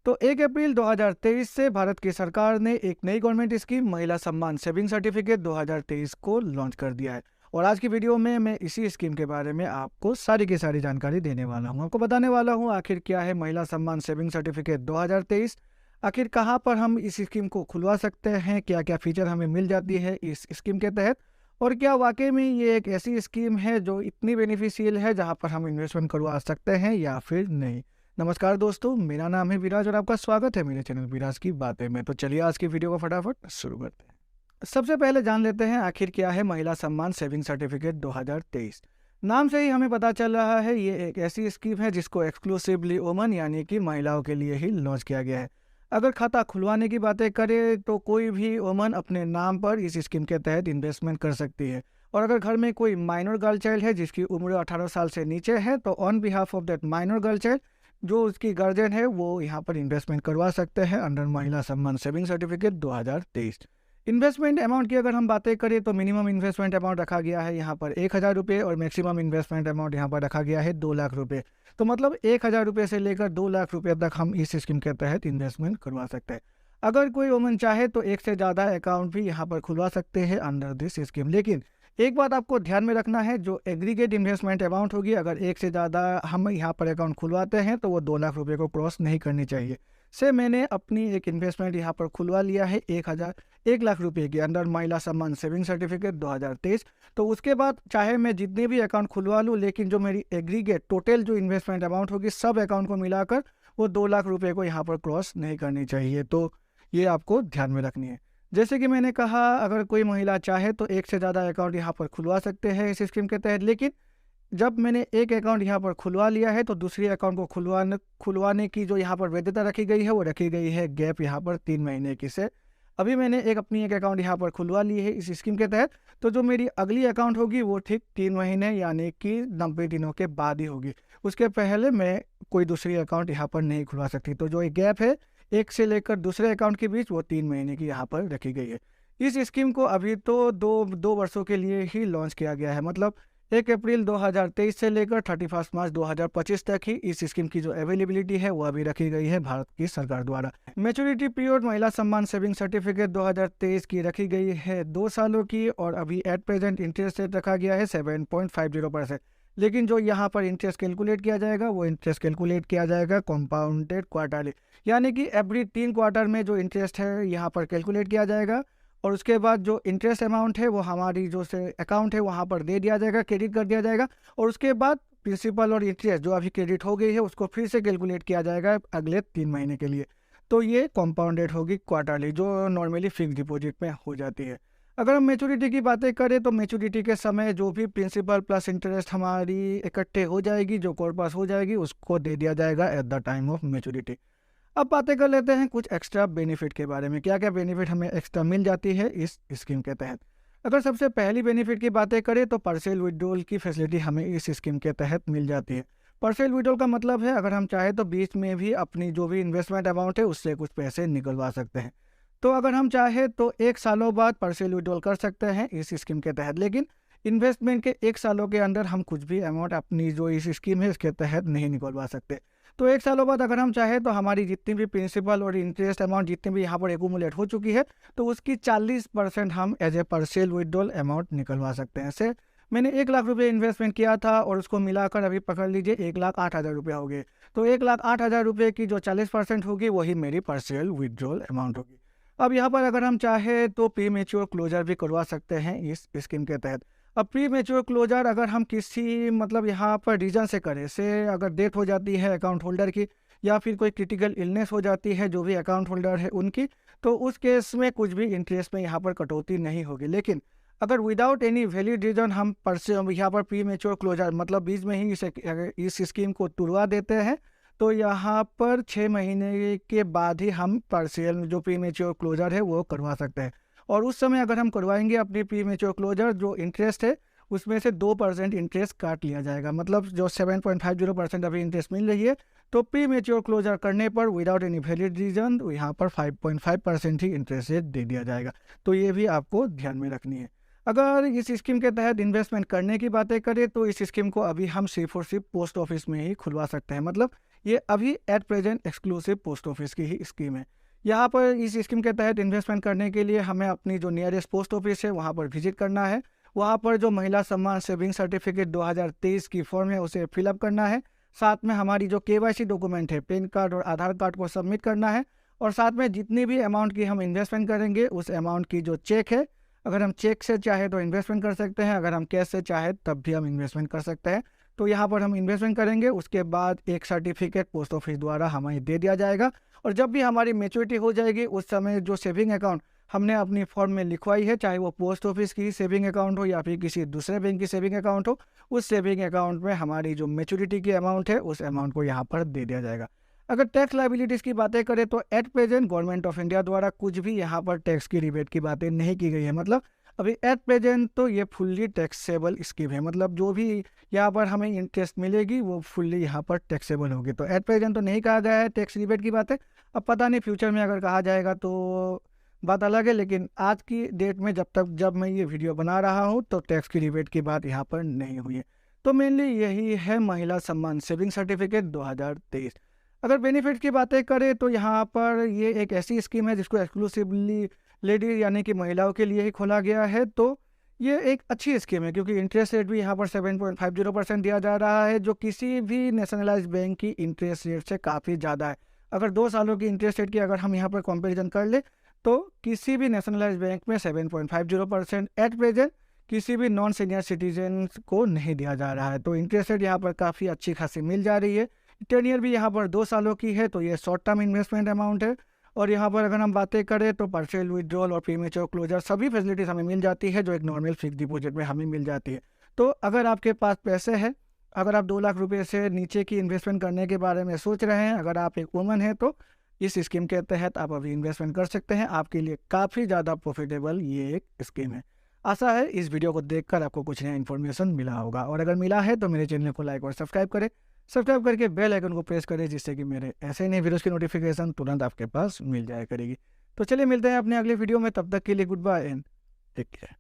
तो 1 अप्रैल 2023 से भारत की सरकार ने एक नई गवर्नमेंट स्कीम महिला सम्मान सेविंग सर्टिफिकेट 2023 को लॉन्च कर दिया है। और आज की वीडियो में मैं इसी स्कीम के बारे में आपको सारी की सारी जानकारी देने वाला हूं। आपको बताने वाला हूं आखिर क्या है महिला सम्मान सेविंग सर्टिफिकेट 2023, आखिर कहां पर हम इस स्कीम को खुलवा सकते हैं, क्या क्या फीचर हमें मिल जाती है इस स्कीम के तहत, और क्या वाकई में ये एक ऐसी स्कीम है जो इतनी बेनिफिशियल है जहां पर हम इन्वेस्टमेंट करवा सकते हैं या फिर नहीं। नमस्कार दोस्तों, मेरा नाम है विराज और आपका स्वागत है मेरे चैनल विराज की बातें में। तो चलिए आज की वीडियो को फटाफट शुरू करते हैं। सबसे पहले जान लेते हैं आखिर क्या है महिला सम्मान सेविंग सर्टिफिकेट 2023। नाम से ही हमें पता चल रहा है ये एक ऐसी स्कीम है जिसको एक्सक्लूसिवली वुमन यानी कि महिलाओं के लिए ही लॉन्च किया गया है। अगर खाता खुलवाने की बातें करें तो कोई भी वुमन अपने नाम पर इस स्कीम के तहत इन्वेस्टमेंट कर सकती है। और अगर घर में कोई माइनर गर्ल चाइल्ड है जिसकी उम्र 18 साल से नीचे है तो on behalf of that minor girl child जो उसकी गार्जियन है वो यहाँ पर इन्वेस्टमेंट करवा सकते हैं अंडर महिला सम्मान सेविंग सर्टिफिकेट 2023। इन्वेस्टमेंट अमाउंट की अगर हम बातें करें तो मिनिमम इन्वेस्टमेंट अमाउंट रखा गया है यहाँ पर 1,000 रुपये और मैक्सिमम इन्वेस्टमेंट अमाउंट यहाँ पर रखा गया है 2 लाख रुपये। तो मतलब 1,000 रुपये से लेकर 2 लाख रुपये तक हम इस स्कीम के तहत इन्वेस्टमेंट करवा सकते हैं। अगर कोई वुमन चाहे तो एक से ज़्यादा अकाउंट भी यहाँ पर खुलवा सकते हैं अंडर दिस स्कीम। लेकिन एक बात आपको ध्यान में रखना है, जो एग्रीगेट इन्वेस्टमेंट अमाउंट होगी अगर एक से ज़्यादा हम यहाँ पर अकाउंट खुलवाते हैं तो वो 2 लाख रुपये को क्रॉस नहीं करनी चाहिए। से मैंने अपनी एक इन्वेस्टमेंट यहाँ पर खुलवा लिया है 1 लाख रुपये की अंडर महिला सम्मान सेविंग सर्टिफिकेट 2023। तो उसके बाद चाहे मैं जितने भी अकाउंट खुलवा लूँ लेकिन जो मेरी एग्रीगेट टोटल जो इन्वेस्टमेंट अमाउंट होगी सब अकाउंट को मिलाकर वो 2 लाख रुपये को यहाँ पर क्रॉस नहीं करनी चाहिए। तो ये आपको ध्यान में रखनी है। जैसे कि मैंने कहा अगर कोई महिला चाहे तो एक से ज़्यादा अकाउंट यहाँ पर खुलवा सकते हैं इस स्कीम के तहत। लेकिन जब मैंने एक अकाउंट यहाँ पर खुलवा लिया है तो दूसरी अकाउंट को खुलवाने की जो यहाँ पर वैधता रखी गई है वो रखी गई है गैप यहाँ पर 3 महीने की। से अभी मैंने अपनी एक अकाउंट यहाँ पर खुलवा ली है इस स्कीम के तहत। तो जो मेरी अगली अकाउंट होगी वो ठीक 3 महीने यानी कि 90 दिनों के बाद ही होगी। उसके पहले मैं कोई दूसरी अकाउंट यहाँ पर नहीं खुलवा सकती। तो जो एक गैप है एक से लेकर दूसरे अकाउंट के बीच वो 3 महीने की यहाँ पर रखी गई है। इस स्कीम को अभी तो दो वर्षों के लिए ही लॉन्च किया गया है। मतलब 1 अप्रैल 2023 से लेकर 31 मार्च 2025 तक ही इस स्कीम की जो अवेलेबिलिटी है वो अभी रखी गई है भारत की सरकार द्वारा। मैच्योरिटी पीरियड महिला सम्मान सेविंग सर्टिफिकेट 2023 की रखी गई है 2 सालों की और अभी एट प्रेजेंट इंटरेस्ट रेट रखा गया है 7.50%। लेकिन जो यहाँ पर इंटरेस्ट कैलकुलेट किया जाएगा वो इंटरेस्ट कैलकुलेट किया जाएगा कॉम्पाउंडेड क्वार्टरली, यानी कि एवरी 3 क्वार्टर में जो इंटरेस्ट है यहाँ पर कैलकुलेट किया जाएगा। और उसके बाद जो इंटरेस्ट अमाउंट है वो हमारी जो से अकाउंट है वहाँ पर दे दिया जाएगा, क्रेडिट कर दिया जाएगा। और उसके बाद प्रिंसिपल और इंटरेस्ट जो अभी क्रेडिट हो गई है उसको फिर से कैलकुलेट किया जाएगा अगले 3 महीने के लिए। तो ये कॉम्पाउंडेड होगी क्वार्टरली जो नॉर्मली फिक्स डिपॉजिट में हो जाती है। अगर हम मेचूरिटी की बातें करें तो मेचूरिटी के समय जो भी प्रिंसिपल प्लस इंटरेस्ट हमारी इकट्ठे हो जाएगी, जो कॉर्पस हो जाएगी, उसको दे दिया जाएगा एट द टाइम ऑफ मेचूरिटी। अब बातें कर लेते हैं कुछ एक्स्ट्रा बेनिफिट के बारे में, क्या क्या बेनिफिट हमें एक्स्ट्रा मिल जाती है इस स्कीम के तहत। अगर सबसे पहली बेनिफिट की बातें करें तो पार्शियल विड्रॉल की फैसिलिटी हमें इस स्कीम के तहत मिल जाती है। पार्शियल विड्रॉल का मतलब है अगर हम चाहें तो बीच में भी अपनी जो भी इन्वेस्टमेंट अमाउंट है उससे कुछ पैसे निकलवा सकते हैं। तो अगर हम चाहें तो 1 सालों बाद पार्शियल विड्रॉल कर सकते हैं इस स्कीम के तहत। लेकिन इन्वेस्टमेंट के 1 सालों के अंदर हम कुछ भी अमाउंट अपनी जो इस स्कीम है उसके तहत नहीं निकलवा सकते। तो 1 सालों बाद अगर हम चाहें तो हमारी जितनी भी प्रिंसिपल और इंटरेस्ट अमाउंट जितनी भी यहाँ पर एक्यूमुलेट हो चुकी है तो उसकी 40% हम as a partial withdrawal amount निकलवा सकते हैं। से मैंने 1 लाख रुपये इन्वेस्टमेंट किया था और उसको मिलाकर अभी पकड़ लीजिए 1,08,000 रुपये हो गए। तो 1,08,000 रुपये की जो 40% होगी वही मेरी पार्शियल विड्रॉल अमाउंट होगी। अब यहाँ पर अगर हम चाहें तो प्री मेच्योर क्लोजर भी करवा सकते हैं इस स्कीम के तहत। अब प्री मेच्योर क्लोजर अगर हम किसी मतलब यहाँ पर रीजन से करें, से अगर डेथ हो जाती है अकाउंट होल्डर की या फिर कोई क्रिटिकल इलनेस हो जाती है जो भी अकाउंट होल्डर है उनकी, तो उस केस में कुछ भी इंटरेस्ट में यहाँ पर कटौती नहीं होगी। लेकिन अगर विदाउट एनी वैलिड रीजन हम यहाँ पर प्री मेच्योर क्लोजर मतलब बीच में ही इस स्कीम को तुड़वा देते हैं तो यहाँ पर 6 महीने के बाद ही हम पार्शियल जो प्री मेच्योर क्लोजर है वो करवा सकते हैं। और उस समय अगर हम करवाएंगे अपनी प्री मेच्योर क्लोजर जो इंटरेस्ट है उसमें से 2% इंटरेस्ट काट लिया जाएगा। मतलब जो 7.50% अभी इंटरेस्ट मिल रही है तो प्री मेच्योर क्लोजर करने पर विदाउट एनी वैलिड रीजन यहाँ पर 5.5% ही इंटरेस्ट रेट दे दिया जाएगा। तो ये भी आपको ध्यान में रखनी है। अगर इस स्कीम के तहत इन्वेस्टमेंट करने की बातें करें तो इस स्कीम को अभी हम सिर्फ और सिर्फ पोस्ट ऑफिस में ही खुलवा सकते हैं। मतलब ये अभी at present exclusive post office की ही स्कीम है। यहाँ पर इस स्कीम के तहत इन्वेस्टमेंट करने के लिए हमें अपनी जो नियरेस्ट पोस्ट ऑफिस है वहाँ पर विजिट करना है। वहाँ पर जो महिला सम्मान सेविंग सर्टिफिकेट 2023 की फॉर्म है उसे फिलअप करना है। साथ में हमारी जो KYC डॉक्यूमेंट है, पैन कार्ड और आधार कार्ड को सबमिट करना है। और साथ में जितनी भी अमाउंट की हम इन्वेस्टमेंट करेंगे उस अमाउंट की जो चेक है, अगर हम चेक से चाहे तो इन्वेस्टमेंट कर सकते हैं, अगर हम कैश से चाहे तब भी हम इन्वेस्टमेंट कर सकते हैं। तो यहाँ पर हम इन्वेस्टमेंट करेंगे, उसके बाद एक सर्टिफिकेट पोस्ट ऑफिस द्वारा हमें दे दिया जाएगा। और जब भी हमारी मैच्योरिटी हो जाएगी उस समय जो सेविंग अकाउंट हमने अपनी फॉर्म में लिखवाई है, चाहे वो पोस्ट ऑफिस की सेविंग अकाउंट हो या फिर किसी दूसरे बैंक की सेविंग अकाउंट हो, उस सेविंग अकाउंट में हमारी जो मैच्योरिटी की अमाउंट है उस अमाउंट को यहाँ पर दे दिया जाएगा। अगर टैक्स लायबिलिटीज़ की बातें करें तो at present government of India द्वारा कुछ भी यहाँ पर टैक्स की रिबेट की बातें नहीं की गई है। मतलब अभी एट प्रेजेंट तो ये फुल्ली टैक्सेबल स्कीम है। मतलब जो भी यहाँ पर हमें इंटरेस्ट मिलेगी वो फुल्ली यहाँ पर टैक्सेबल होगी। तो एट प्रेजेंट तो नहीं कहा गया है टैक्स रिबेट की बातें। अब पता नहीं फ्यूचर में अगर कहा जाएगा तो बात अलग है, लेकिन आज की डेट में जब मैं ये वीडियो बना रहा हूँ तो टैक्स की रिबेट की बात यहाँ पर नहीं हुई है। तो मेनली यही है महिला सम्मान सेविंग सर्टिफिकेट 2023। अगर बेनिफिट की बातें करें तो यहाँ पर ये एक ऐसी स्कीम है जिसको एक्सक्लूसिवली लेडीज यानी कि महिलाओं के लिए ही खोला गया है। तो ये एक अच्छी स्कीम है क्योंकि इंटरेस्ट रेट भी यहाँ पर 7.50% दिया जा रहा है, जो किसी भी नेशनलाइज बैंक की इंटरेस्ट रेट से काफ़ी ज़्यादा है। अगर 2 सालों की इंटरेस्ट रेट की अगर हम यहाँ पर कंपेरिजन कर ले तो किसी भी नेशनलाइज बैंक में 7.50% एट प्रेजेंट किसी भी नॉन सीनियर सिटीजन को नहीं दिया जा रहा है। तो इंटरेस्ट रेट यहाँ पर काफ़ी अच्छी खासी मिल जा रही है। टेनियर भी यहाँ पर 2 सालों की है, तो ये शॉर्ट टर्म इन्वेस्टमेंट अमाउंट है। और यहाँ पर अगर हम बातें करें तो पार्शियल विड्रॉल और प्रीमेच्योर क्लोजर सभी फैसिलिटीज़ हमें मिल जाती है जो एक नॉर्मल फिक्स डिपॉजिट में हमें मिल जाती है। तो अगर आपके पास पैसे हैं, अगर आप 2 लाख रुपये से नीचे की इन्वेस्टमेंट करने के बारे में सोच रहे हैं, अगर आप एक वुमन हैं तो इस स्कीम के तहत आप अभी इन्वेस्टमेंट कर सकते हैं। आपके लिए काफ़ी ज़्यादा प्रॉफिटेबल ये एक स्कीम है। आशा है इस वीडियो को देखकर आपको कुछ नया इन्फॉर्मेशन मिला होगा, और अगर मिला है तो मेरे चैनल को लाइक और सब्सक्राइब करें। सब्सक्राइब करके बेल आइकन को प्रेस करें जिससे कि मेरे ऐसे नए वीडियोज़ की नोटिफिकेशन तुरंत आपके पास मिल जाया करेगी। तो चलिए मिलते हैं अपने अगले वीडियो में, तब तक के लिए goodbye and take care.